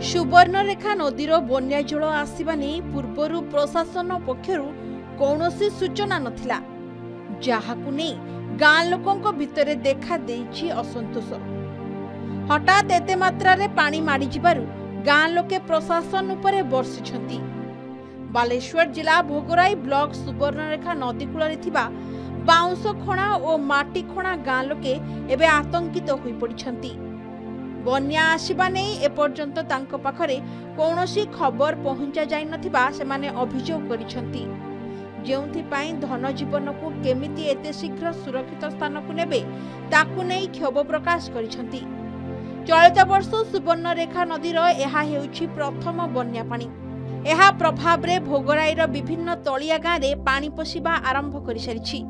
सुवर्णरेखा नदीर बन्या जल आसवा नहीं पूर्वर प्रशासन पक्षर कौनसी सूचना नथिला, जहाकु नहीं गाँ लोकों भितर देखा देइछि असंतोष। हठात एते मात्रा रे पानी माड़ी जिबारु गाँ लोके प्रशासन उपरे बर्षिछंती। बालेश्वर जिला भोगराई ब्लॉक सुवर्णरेखा नदी कूल बाउंस खणा और माटी खणा गाँ लोके एबे आतंकित होई पड़िछंती। बन्या आसिबा नै एपर्यंत तांको पाखरे कौनसी खबर पहुंचा जाई नथिबा सेमाने अभियोग करिछंती, जेउथि पई धन जीवन को केमिति एते शीघ्र सुरक्षित स्थान को नेबे ताकु नै क्षोभ प्रकाश करिछंती। चलित वर्ष सुवर्णरेखा नदीर एहा हेउछि प्रथम बन्या पानी। एहा प्रभाव रे भोगराईर विभिन्न तलिया गाँ रे पानी पशिबा आरंभ करि सारिछि।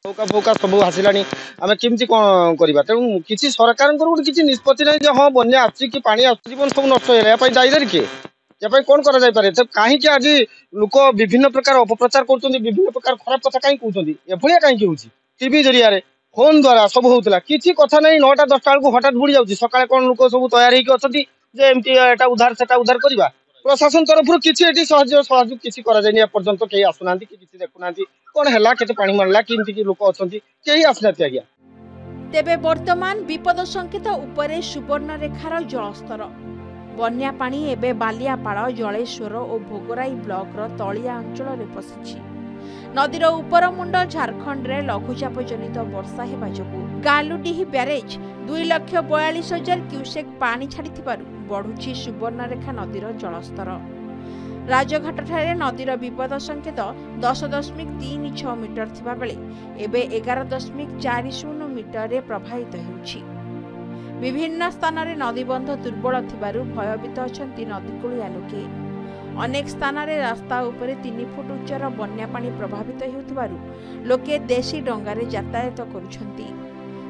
फौका फौका सब आसिलानी आम केमती कौन करवा तेणु किसी सरकार किसी निष्पत्ति ना कि हाँ बन्या आसी कि पानी आजीवन सब नष्ट है दायी किए कौन करे कहीं आज लोक विभिन्न प्रकार अपप्रचार कर विभिन्न प्रकार खराब कथा कहीं कहते एभलिया कहीं हो टीवी जरिया फोन द्वारा सब होता किसी कथा नहीं 9टा 10टा बेलू हठात बुड़ी जाऊँगी सकाଳେ कौन लोक सब तैयार होती उधार सेटा उधार करवा प्रशासन तरफ किसी सहयोग किसी एपर्यंत कहीं आसुना कि देखुना कौन है केते पानी मारला किमती लोक अच्छा कहीं आसना आज्ञा। तेबे वर्तमान विपद संकेत उपरे सुवर्णरेखार जलस्तर बन्या पानी एबे बालियापाड़ जलेश्वर और भोगराई ब्लॉक रो तलिया अंचल रे पसिछि। नदीर उपर मुंड झारखंड रे लघुचाप जनित वर्षा हेबा जोगु गालुडीही ब्यारेज 2,42,000 क्यूसेक पानी छाड़िथिबारु बढ़ुछि सुवर्णरेखा नदीर जलस्तर। राजघाट ठारे नदीर विपद संकेत 10.36 मीटर थिबा बेले एबे 11.40 मीटर रे प्रभावित हेउछि। विभिन्न स्थान रे नदीबंध दुर्बल थिबारु भयभीत अछंती नदीकूलिया लोके। अनेक स्थान रे रास्ता उपरे 3 फुट उच्चर बन्या पानी प्रभावित हेउथिबारु लोके देशी डंगारे यातायात करुछंती।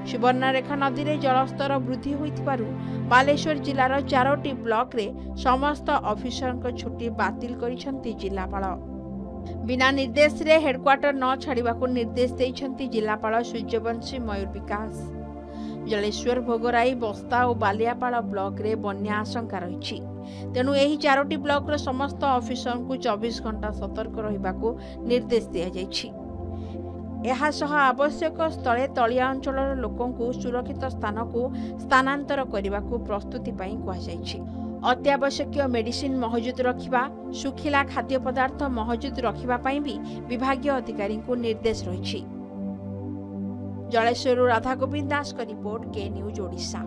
सुवर्णरेखा नदी रे जलस्तर वृद्धि होइथिबारु बालेश्वर जिलार 4टी ब्लॉक रे समस्त ऑफिसर छुट्टी बातिल करिछंती जिलापाल। बिना निर्देश रे हेडक्वार्टर न छाड़िबाकू निर्देश देइछंती जिलापाल सूर्यवंशी मयूर विकास। जलेश्वर भोगराई बस्ता और बालियापाड़ ब्लॉक रे बन्या आशंका रही तेणु एही 4टी ब्लॉक रो समस्त ऑफिसर को 24 घंटा सतर्क रहिबाकू निर्देश दिया जायछि। एहा सह आवश्यक स्थले तलिया अंचल लोकंकु सुरक्षित स्थान को स्थानांतर करने प्रस्तुति कहुଯାଇଛି। अत्यावश्यक मेडिसिन महजूद रखिबा सुखिला खाद्य पदार्थ महजूद रखिबा भी विभागीय अधिकारी को निर्देश रही। जलेश्वर राधा गोविंद दास का रिपोर्ट के न्यूज ओडिशा।